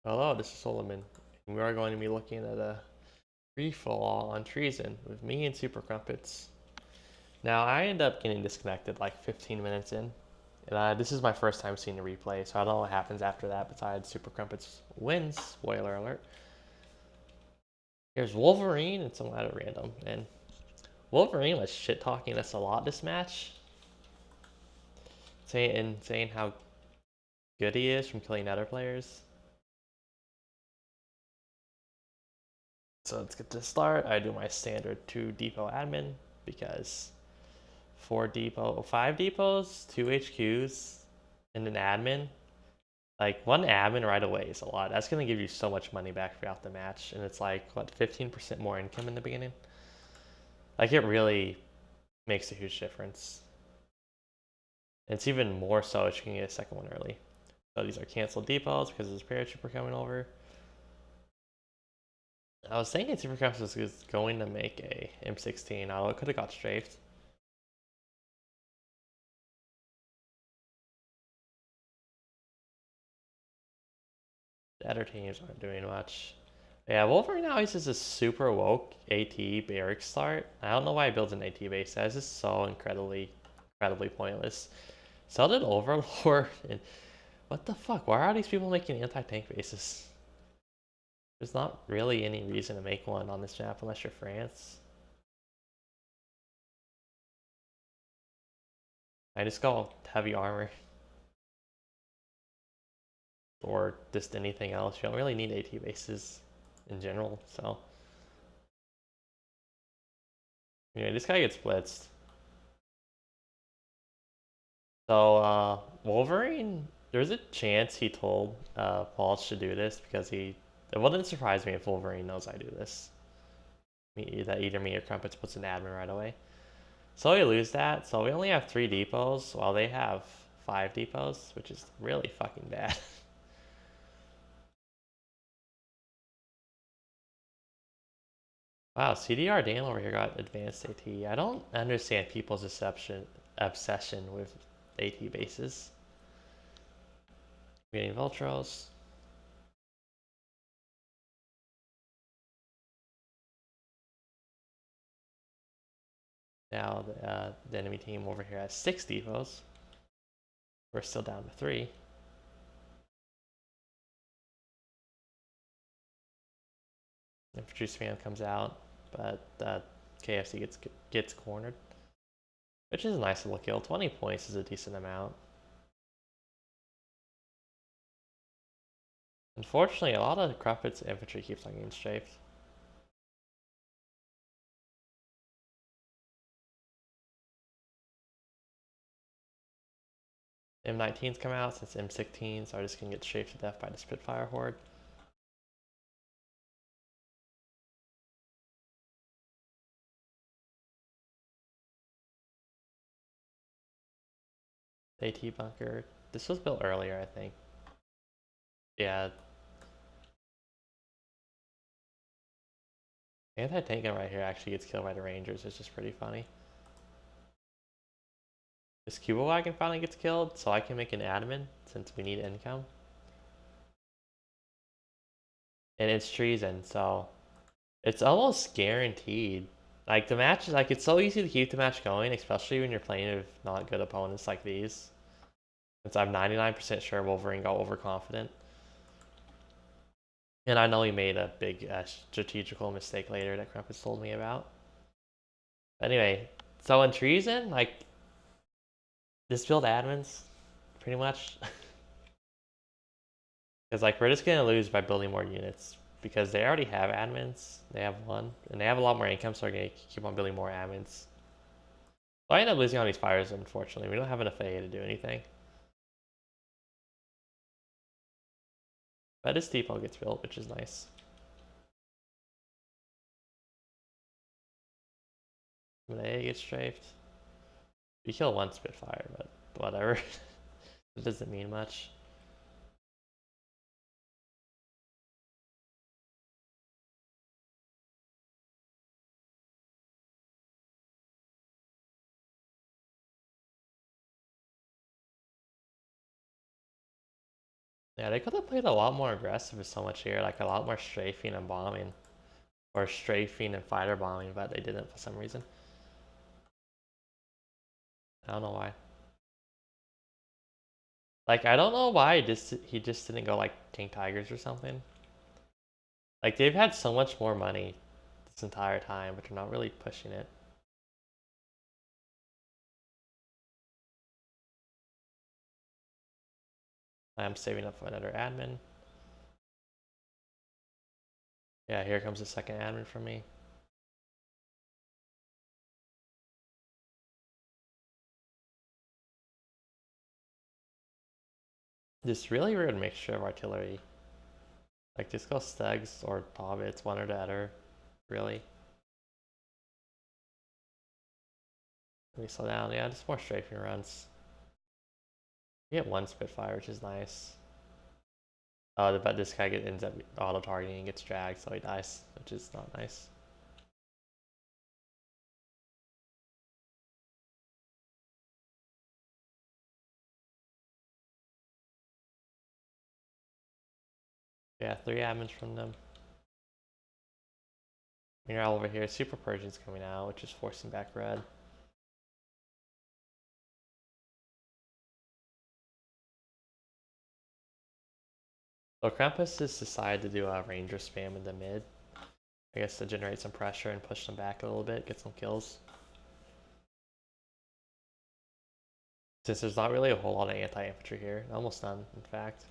Hello, this is Solomon, and we are going to be looking at a free-for-all on Treason with me and SuperCrumpets. Now, I ended up getting disconnected like 15 minutes in, and this is my first time seeing the replay, so I don't know what happens after that besides SuperCrumpets wins, spoiler alert. Here's Wolverine and some other random, and Wolverine was shit-talking us a lot this match, saying how good he is from killing other players. So let's get to start. I do my standard 2 depot admin because 5 depots, 2 HQs, and an admin. Like 1 admin right away is a lot. That's gonna give you so much money back throughout the match, and it's like what 15% more income in the beginning. Like it really makes a huge difference. And it's even more so if you can get a second one early. So these are canceled depots because there's a paratrooper coming over. I was thinking SuperCrumpets was going to make a M16, although it could have got strafed. The other teams aren't doing much. Yeah, Wolverine now uses a super woke AT barrack start. I don't know why he builds an AT base. That's just so incredibly pointless. So did Overlord. And what the fuck? Why are these people making anti-tank bases? There's not really any reason to make one on this map unless you're France. I just go heavy armor. Or just anything else. You don't really need AT bases in general, so. Anyway, this guy gets blitzed. So, Wolverine, there's a chance he told Paul to do this because it wouldn't surprise me if Wolverine knows I do this. That either me or Crumpets puts an admin right away. So we lose that, so we only have 3 depots while they have 5 depots, which is really fucking bad. Wow, CDR Dan over here got advanced AT. I don't understand people's obsession with AT bases. Getting Voltros. Now the enemy team over here has 6 depots. We're still down to 3. Infantry spam comes out, but KFC gets cornered, which is a nice little kill. 20 points is a decent amount. Unfortunately, a lot of Crumpets infantry keeps on getting strafed. M19s come out since M16s are just gonna get strafed to death by the Spitfire horde. AT bunker. This was built earlier, I think. Yeah. Anti-tank gun right here actually gets killed by the Rangers, which is pretty funny. This Cuba wagon finally gets killed, so I can make an admin since we need income. And it's treason, so it's almost guaranteed. Like the match, like it's so easy to keep the match going, especially when you're playing with not good opponents like these. Since I'm 99% sure Wolverine got overconfident. And I know he made a big strategical mistake later that Crumpets told me about. But anyway, so in Treason, like, this build admins, pretty much. Because, like, we're just going to lose by building more units. Because they already have admins. They have 1. And they have a lot more income, so we're going to keep on building more admins. So I end up losing all these fires, unfortunately. We don't have an FFA to do anything. But this depot gets built, which is nice. They get strafed. We kill 1 Spitfire, but whatever. It doesn't mean much. Yeah, they could have played a lot more aggressive with so much here, like a lot more strafing and bombing. Or strafing and fighter bombing, but they didn't for some reason. I don't know why. Like, I don't know why he just didn't go like King Tigers or something. Like, they've had so much more money this entire time, but they're not really pushing it. I'm saving up for another admin. Yeah, here comes the second admin from me. This really weird mixture of artillery. Like, just go Stegs or Hobbits, one or the other. Really. Let me slow down. Yeah, just more strafing runs. You get one Spitfire, which is nice. But this guy ends up auto-targeting and gets dragged, so he dies, which is not nice. Yeah, 3 admins from them. Meanwhile, over here, Super Persian's coming out, which is forcing back red. So Krampus has decided to do a Ranger spam in the mid. I guess to generate some pressure and push them back a little bit, get some kills. Since there's not really a whole lot of anti-infantry here, almost none, in fact.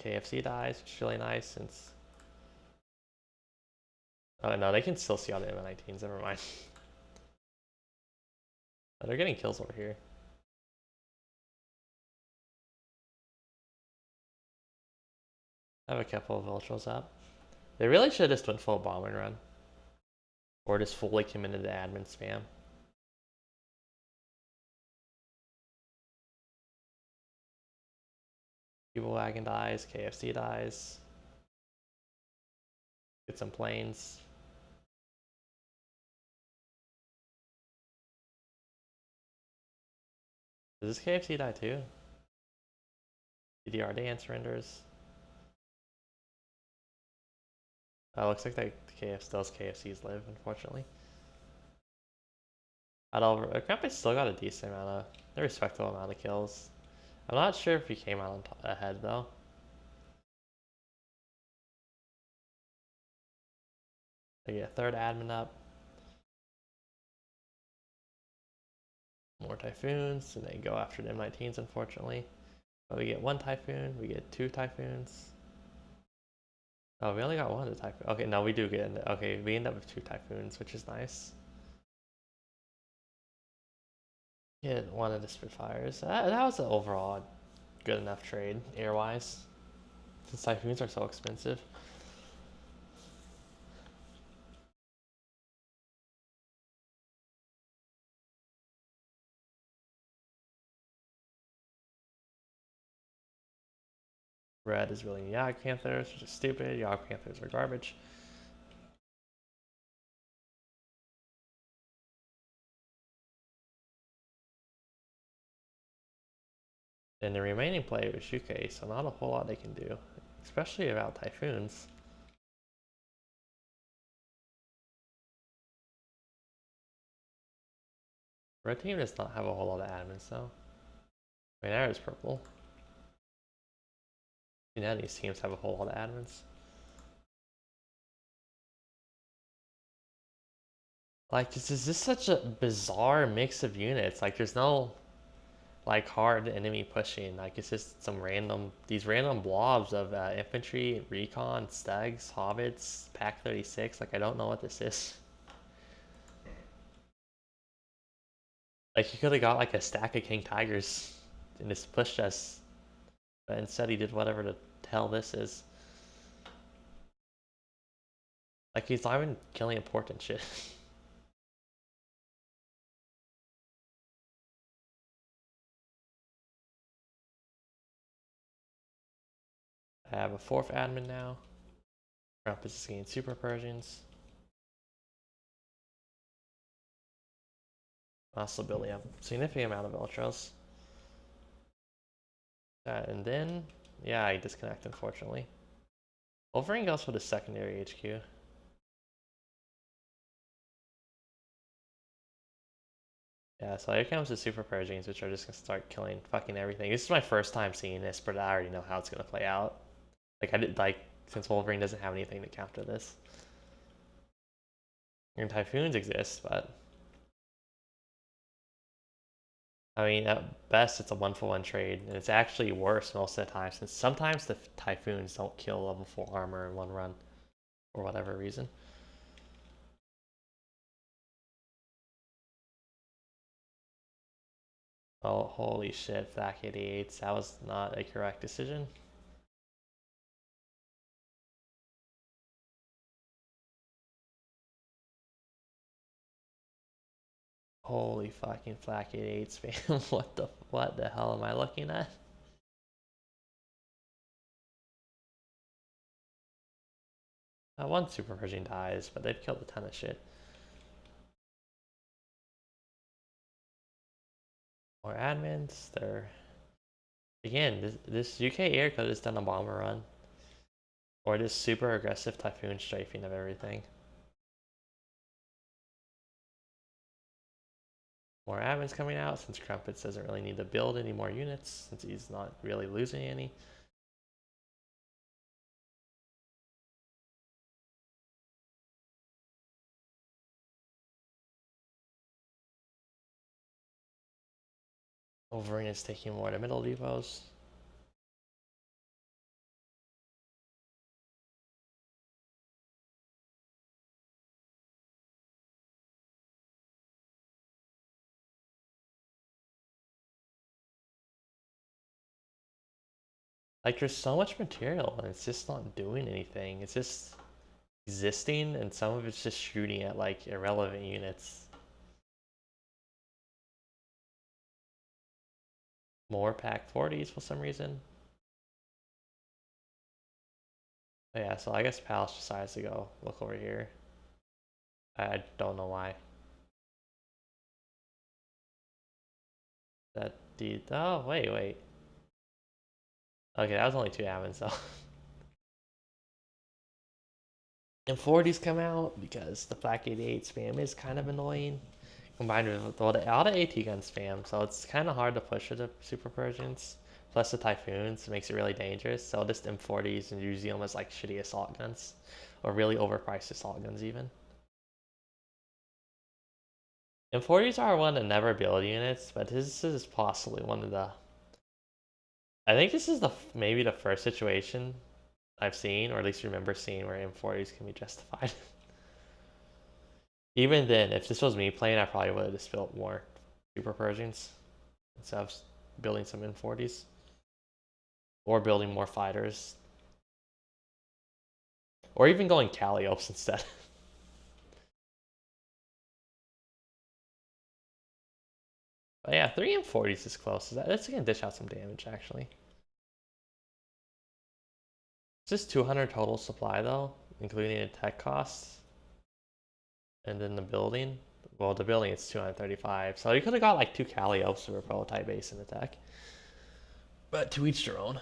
KFC dies, which is really nice since... Oh no, they can still see all the M19s, never mind. Oh, they're getting kills over here. I have a couple of Ultras up. They really should have just went full bomb and run. Or just fully committed to admin spam. Evil Wagon dies, KFC dies. Get some planes. Does this KFC die too? DDR Dan surrenders. Looks like those KFCs live, unfortunately. Krampus still got a decent amount of, a respectable amount of kills. I'm not sure if he came out ahead though. They get a third admin up. More Typhoons, and they go after the M19s, unfortunately. But we get 1 Typhoon, we get 2 Typhoons. Oh, we only got 1 of the Typhoon. Okay, no, we do get, okay, we end up with 2 Typhoons, which is nice. Get 1 of the Spitfires. That was an overall good enough trade, air-wise. Since Typhoons are so expensive. Red is really Yag Panthers, which is stupid. Yag Panthers are garbage. And the remaining play was Shuke, so not a whole lot they can do, especially about Typhoons. Red team does not have a whole lot of admins though. I mean, ours is purple. None of these teams have a whole lot of admins. Like, this is just such a bizarre mix of units. Like, there's no, like, hard enemy pushing. Like, it's just these random blobs of infantry, recon, stags, hobbits, pack 36. Like, I don't know what this is. Like, he could have got, like, a stack of King Tigers and just pushed us. But instead, he did whatever the hell this is. Like, he's not even killing important shit. I have a 4th admin now. Krampus is getting Super Persians. Also building up a significant amount of ultras. And then, yeah, I disconnect, unfortunately. Wolverine goes for the secondary HQ. Yeah, so here comes the Super Purgings, which are just gonna start killing fucking everything. This is my first time seeing this, but I already know how it's gonna play out. Like, I did, like, since Wolverine doesn't have anything to counter this. And Typhoons exist, but I mean, at best, it's a one-for-one trade, and it's actually worse most of the time, since sometimes the Typhoons don't kill level 4 armor in one run, for whatever reason. Oh, holy shit, Flak 88s. That was not a correct decision. Holy fucking Flak 88s, fam. What the hell am I looking at? One Super Pershing dies, but they've killed a ton of shit. More admins, they're... Again, this UK air could have just done a bomber run. Or just super aggressive Typhoon strafing of everything. More admins coming out since Crumpets doesn't really need to build any more units since he's not really losing any. Wolverine is taking more to middle depots. Like, there's so much material and it's just not doing anything. It's just existing, and some of it's just shooting at like irrelevant units. More pack 40s for some reason. But yeah, so I guess Palace decides to go look over here. I don't know why. That the oh wait. Okay, that was only 2 admins though. And 40s come out because the Flak 88 spam is kind of annoying. Combined with all the AT gun spam, so it's kind of hard to push with the Super Persians. Plus the Typhoons makes it really dangerous, so just M40s and using them as like shitty assault guns. Or really overpriced assault guns even. M40s are one of the never build units, but this is possibly one of the... I think this is maybe the first situation I've seen, or at least remember seeing, where M40s can be justified. Even then, if this was me playing, I probably would have just built more Super Persians instead of building some M40s. Or building more fighters. Or even going Calliopes instead. But yeah, 3 M40s is close. That's gonna dish out some damage, actually. It's just 200 total supply, though, including the tech costs. And then the building. Well, the building is 235. So you could have got like 2 Calliopes for a prototype base in attack. But to each their own.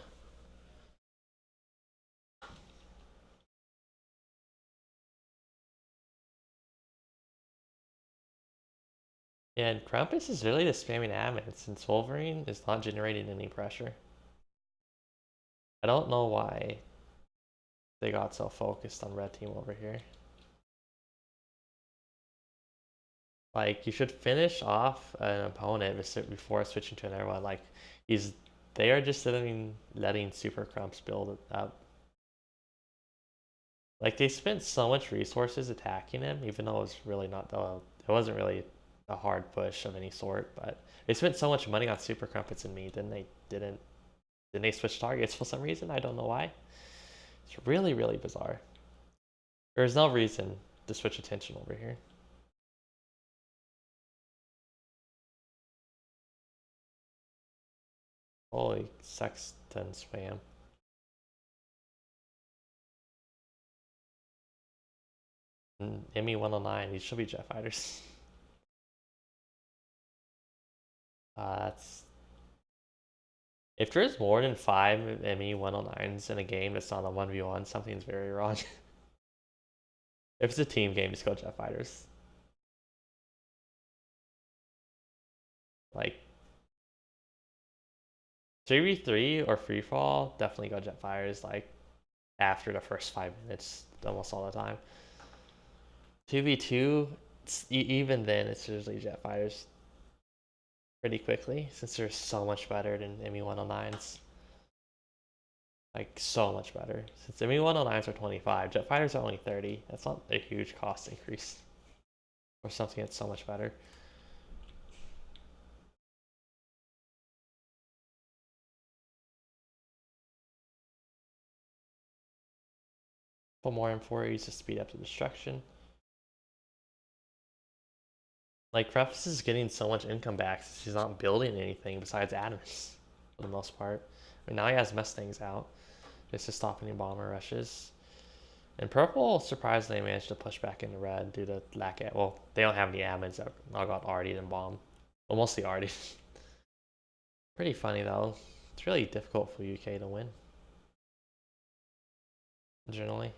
And Krampus is really just spamming admin since Wolverine is not generating any pressure. I don't know why they got so focused on red team over here. Like, you should finish off an opponent before switching to another one. Like, they are just letting SuperCrumpets build up. Like, they spent so much resources attacking him, even though it was really not it wasn't really a hard push of any sort. But they spent so much money on SuperCrumpets and me, then they didn't. Then they switch targets for some reason. I don't know why. It's really, really bizarre. There's no reason to switch attention over here. Holy sexton spam. ME 109, these should be jet fighters. That's if there's more than 5 ME109s in a game that's not a 1v1, something's very wrong. If it's a team game, just go Jet Fighters. Like 3v3 or free for all, definitely go Jet Fighters like after the first 5 minutes almost all the time. 2v2, even then it's usually Jet Fighters pretty quickly since they're so much better than ME109s. Like so much better. Since ME109s are 25, Jet Fighters are only 30. That's not a huge cost increase for something that's so much better. Put more M4Es to speed up the destruction. Like Preface is getting so much income back since he's not building anything besides adamants for the most part. I mean, now he has Mustangs out just to stop any bomber rushes. And Purple surprisingly managed to push back into red due to lack of, well, they don't have any admins that all got RD'd and bomb. Well, mostly RD'd. Pretty funny though. It's really difficult for UK to win. Generally.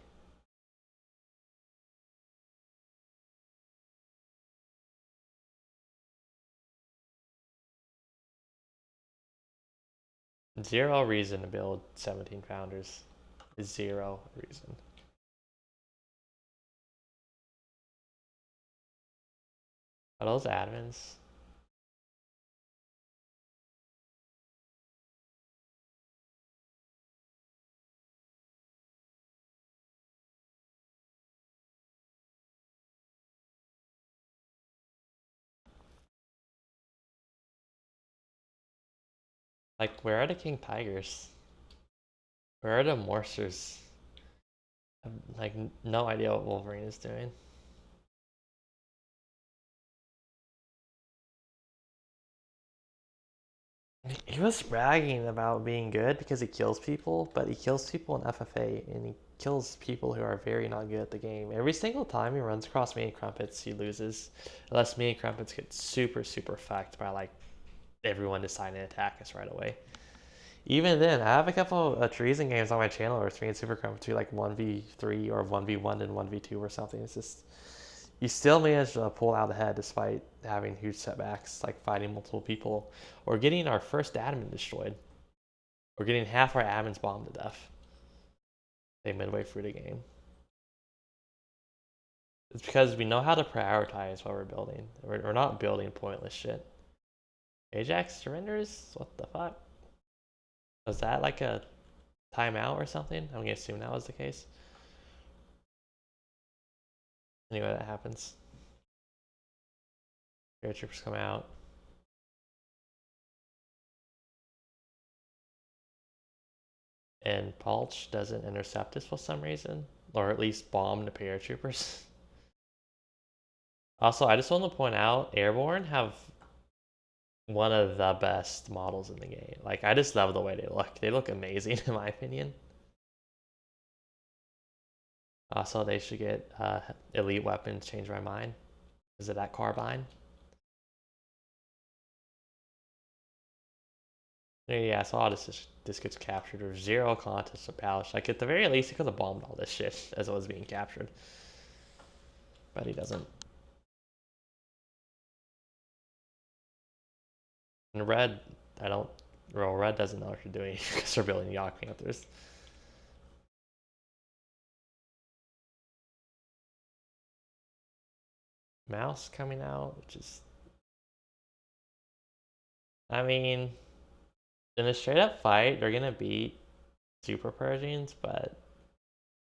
Zero reason to build 17 founders. Zero reason. Are those admins? Like, where are the King Tigers? Where are the Morsters? I have, like, no idea what Wolverine is doing. He was bragging about being good because he kills people, but he kills people in FFA, and he kills people who are very not good at the game. Every single time he runs across me and Crumpets, he loses. Unless me and Crumpets get super, super fucked by, like, everyone deciding to attack us right away. Even then, I have a couple of Treason games on my channel where it's me and SuperCrumpets do like 1v3 or 1v1 and 1v2 or something. It's just, you still manage to pull out ahead despite having huge setbacks, like fighting multiple people, or getting our first admin destroyed, or getting half our admins bombed to death. They midway through the game. It's because we know how to prioritize what we're building. We're not building pointless shit. Ajax surrenders? What the fuck? Was that like a timeout or something? I'm gonna assume that was the case. Anyway, that happens. Paratroopers come out. And Palch doesn't intercept us for some reason. Or at least bomb the paratroopers. Also, I just want to point out, Airborne have one of the best models in the game. Like, I just love the way they look. They look amazing, in my opinion. Also, they should get elite weapons, change my mind. Is it that carbine? Yeah, so all this gets captured. There's zero contest of Palish. Like, at the very least, he could have bombed all this shit as it was being captured. But he doesn't. And red, I don't. Well, red doesn't know what you're doing because they're building Yacht Panthers. Mouse coming out, which is. I mean, in a straight up fight, they're gonna beat Super Persians, but.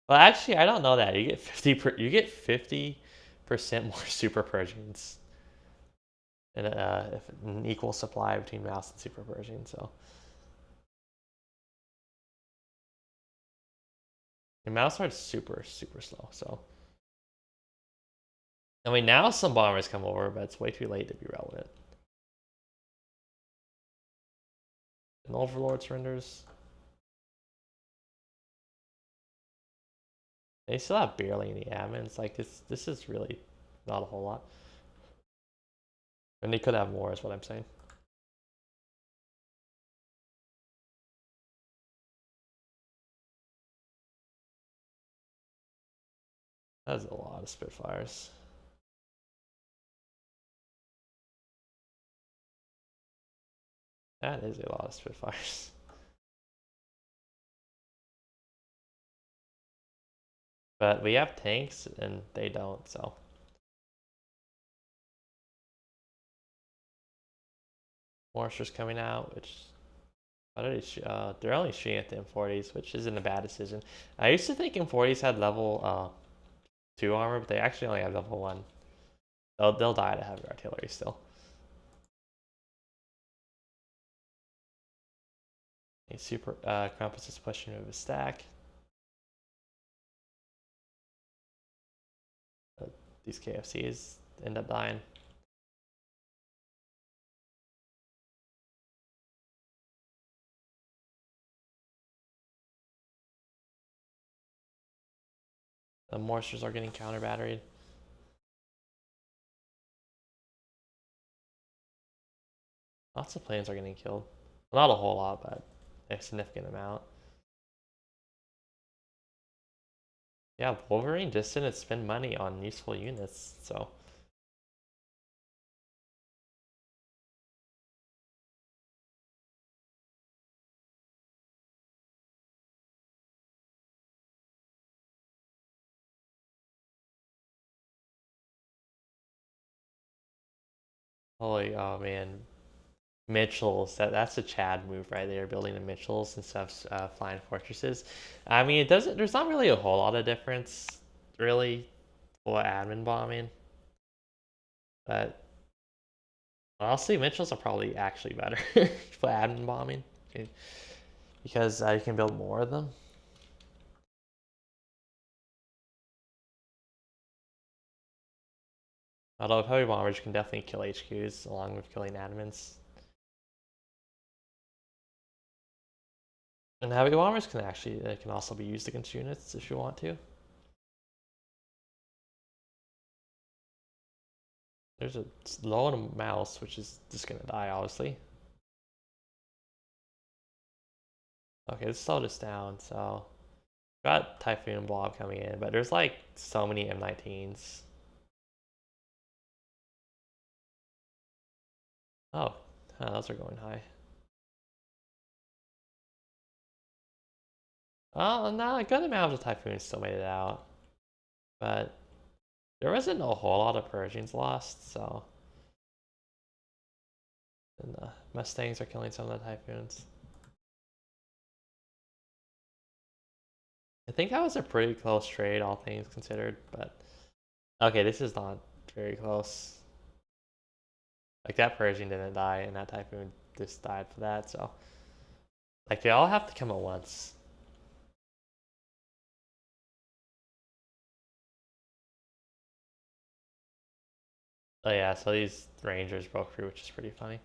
Well, actually, I don't know that. You get 50% more Super Persians in an equal supply between Mouse and Super Persian. So. And Mouse are super, super slow, so. I mean, now some bombers come over, but it's way too late to be relevant. And Overlord surrenders. They still have barely any admins. Like, this is really not a whole lot. And they could have more, is what I'm saying. That's a lot of Spitfires. That is a lot of Spitfires. But we have tanks and they don't, so. Mortar's coming out, which they're only shooting at the M40s, which isn't a bad decision. I used to think M40s had level 2 armor, but they actually only have level 1. They'll die to heavy artillery still. Crumpets is pushing with his stack. These KFCs end up dying. The mortars are getting counter batteried. Lots of planes are getting killed. Not a whole lot, but a significant amount. Yeah, Wolverine just didn't spend money on useful units, so. Holy, oh man. Mitchells, that's a Chad move right there, building the Mitchells instead of flying fortresses. I mean, it doesn't, there's not really a whole lot of difference, really, for admin bombing. But honestly, Mitchells are probably actually better for admin bombing because you can build more of them. Although heavy bombers can definitely kill HQs along with killing admins. And heavy bombers can actually can also be used against units if you want to. There's a lone mouse which is just gonna die, obviously. Okay, let's slow this down. So, got Typhoon Blob coming in, but there's like so many M19s. Oh, those are going high. Oh, no, a good amount of the Typhoons still made it out. But there wasn't a whole lot of Persians lost, so. And the Mustangs are killing some of the Typhoons. I think that was a pretty close trade, all things considered, but. Okay, this is not very close. Like, that Persian didn't die, and that Typhoon just died for that, so. Like, they all have to come at once. Oh yeah, so these Rangers broke through, which is pretty funny.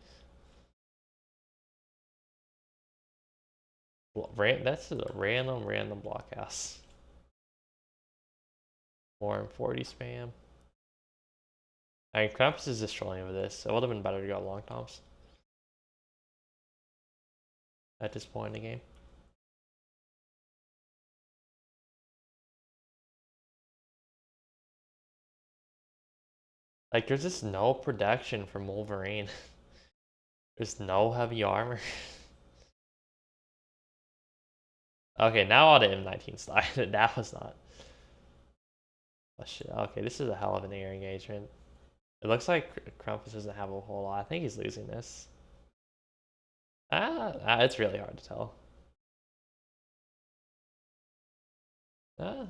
That's a random blockhouse. More M40 spam. I mean, Krampus is destroying with this. It would have been better to go long toms at this point in the game. Like, there's just no production from Wolverine. There's no heavy armor. Okay, now all the M19s died. That was not. Oh shit. Okay, this is a hell of an air engagement. It looks like Krampus doesn't have a whole lot. I think he's losing this. It's really hard to tell. Ah.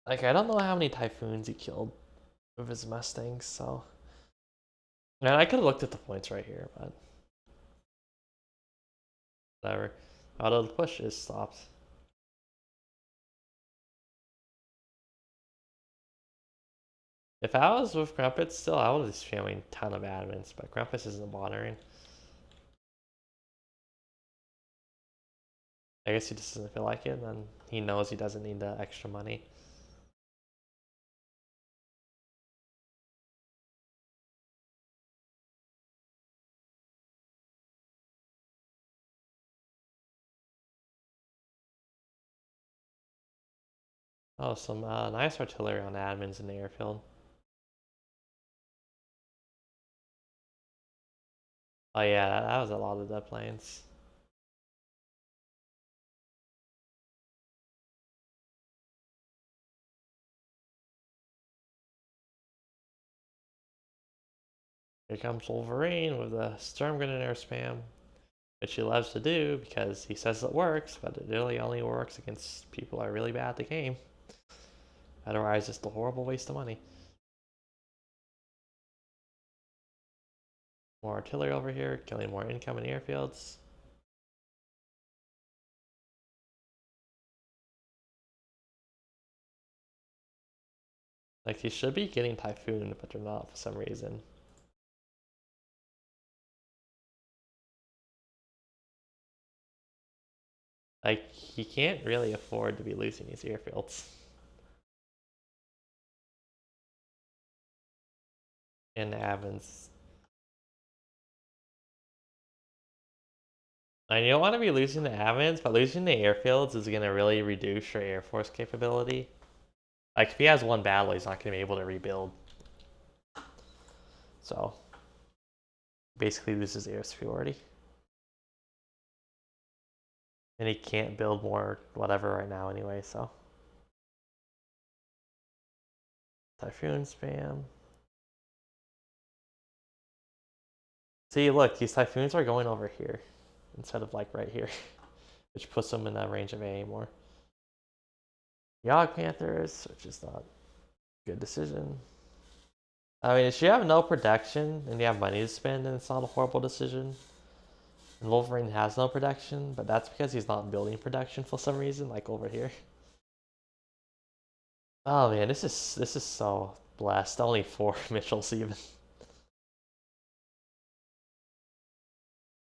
Like, I don't know how many Typhoons he killed with his Mustangs, so. Man, I could have looked at the points right here, but. Whatever. Although the push is stopped. If I was with Crumpets still, I would have just spamming a ton of admins, but Crumpets isn't bothering. I guess he just doesn't feel like it, and he knows he doesn't need the extra money. Oh, some nice artillery on admins in the airfield. Oh yeah, that was a lot of dead planes. Here comes Wolverine with the Storm Grenadier spam, which he loves to do because he says it works, but it really only works against people who are really bad at the game. Otherwise, it's a horrible waste of money. More artillery over here, killing more incoming airfields. Like, he should be getting Typhoon, but they're not for some reason. Like, he can't really afford to be losing these airfields. And Avens. And you don't want to be losing the Avens, but losing the airfields is going to really reduce your Air Force capability. Like, if he has one battle, he's not going to be able to rebuild. So, basically loses air superiority. And he can't build more whatever right now anyway, so. Typhoon spam. See, look, these Typhoons are going over here instead of like right here, which puts them in that range of AA more. Yog Panthers, which is not a good decision. I mean, if you have no production and you have money to spend, then it's not a horrible decision. And Wolverine has no production, but that's because he's not building production for some reason, like over here. Oh man, this is so blessed. Only 4 Mitchells even.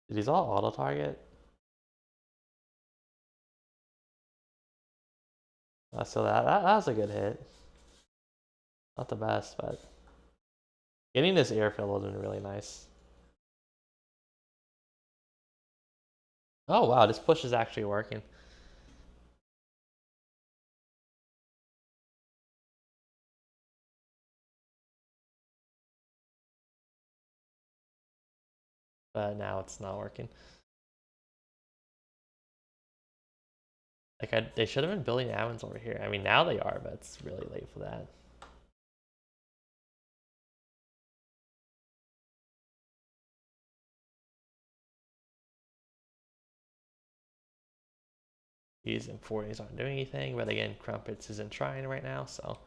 Did these all auto target? So that was a good hit. Not the best, but getting this airfield would have been really nice. Oh wow, this push is actually working. But now it's not working. Like, they should have been building Avens over here. I mean, now they are, but it's really late for that. These M40s aren't doing anything, but again, Crumpets isn't trying right now, so.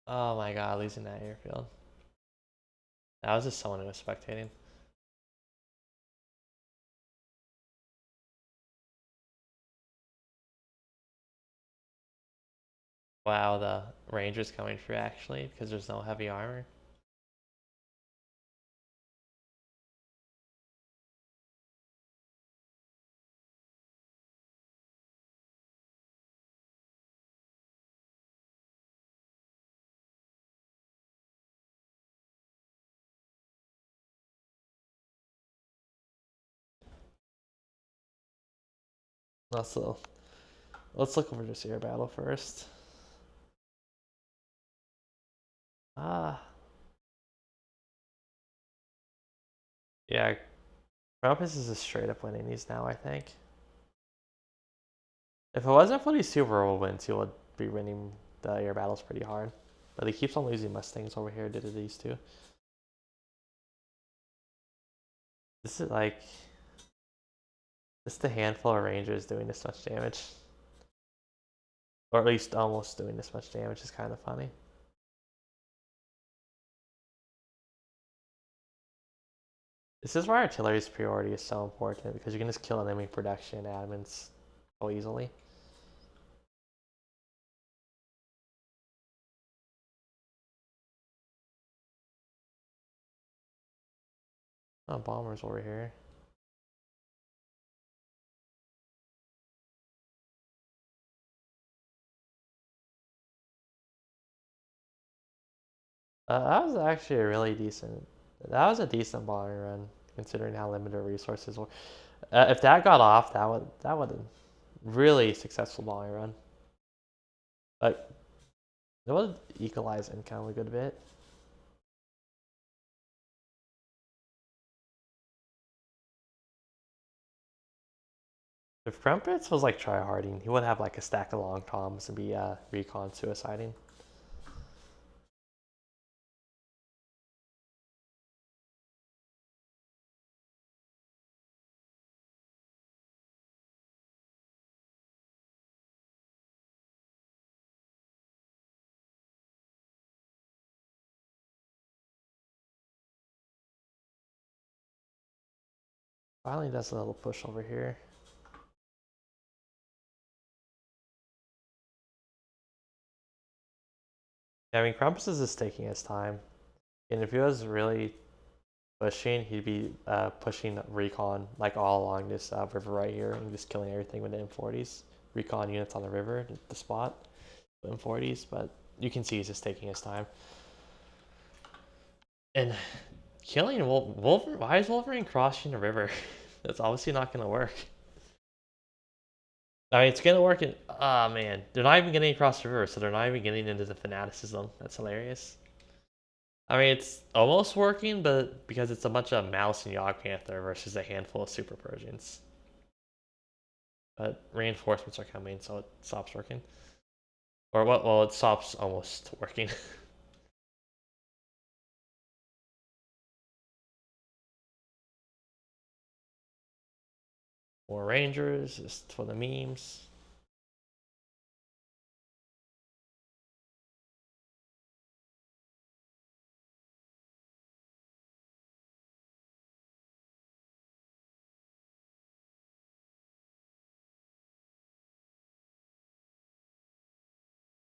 Oh my god, losing that airfield. That was just someone who was spectating. Wow, the Ranger's coming through actually, because there's no heavy armor. Also, let's look over this air battle first. Ah. Yeah, Krampus is just straight up winning these now, I think. If it wasn't for these Super wins, he would be winning the air battles pretty hard. But he keeps on losing Mustangs over here due to these two. This is like just a handful of Rangers doing this much damage. Or at least almost doing this much damage is kind of funny. This is why artillery superiority is so important, because you can just kill enemy production admins so easily. Oh, bombers over here. That was actually a really decent. That was a decent bombing run, considering how limited resources were. If that got off, that would really successful volley run. But it would equalize income a good bit. If Crumpets was like tryharding, he would have like a stack of long toms and be recon suiciding. Finally does a little push over here. I mean, Crumpets is just taking his time. And if he was really pushing, he'd be pushing recon like all along this river right here and just killing everything with the M40s. Recon units on the river, the spot, M40s, but you can see he's just taking his time. And killing Wolverine, why is Wolverine crossing the river? That's obviously not going to work. I mean, it's going to work in, oh man, they're not even getting across the river, so they're not even getting into the fanaticism. That's hilarious. I mean, it's almost working, but because it's a bunch of Mouse and Yogg Panther versus a handful of Super Persians. But reinforcements are coming, so it stops working. Or what? Well, it stops almost working. More Rangers, just for the memes.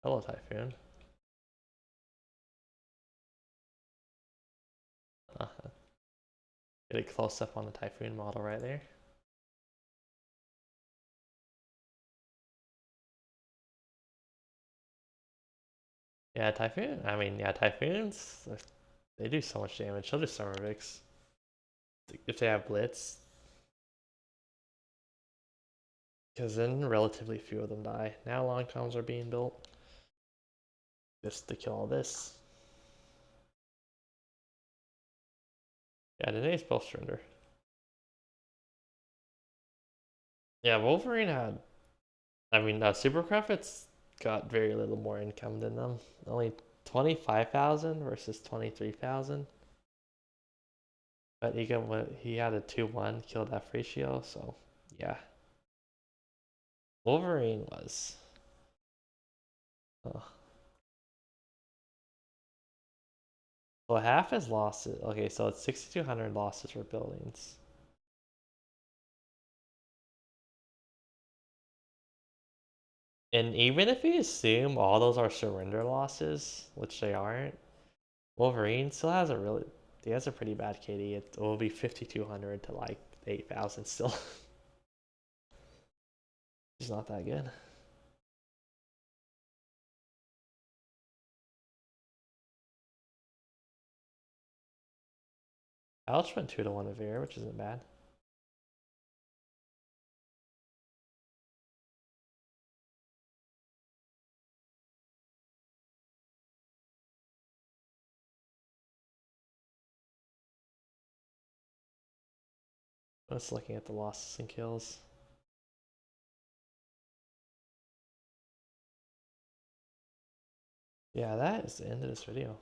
Hello, Typhoon. Get a close up on the Typhoon model right there. Yeah, Typhoon. I mean, yeah, Typhoons. They do so much damage. She'll just Summer Vix. If they have Blitz. Because then relatively few of them die. Now long coms are being built. Just to kill all this. Yeah, today's both surrender. Yeah, Wolverine had. I mean, SuperCrumpets got very little more income than them. Only 25,000 versus 23,000. But he had a 2-1 kill death ratio, so yeah. Wolverine was. Oh. So half his losses. Okay, so it's 6,200 losses for buildings. And even if you assume all those are surrender losses, which they aren't, Wolverine still has he has a pretty bad KD. It will be 5,200 to like 8,000 still. It's not that good. Ouch went 2-1 of air, which isn't bad. Just looking at the losses and kills. Yeah, that is the end of this video.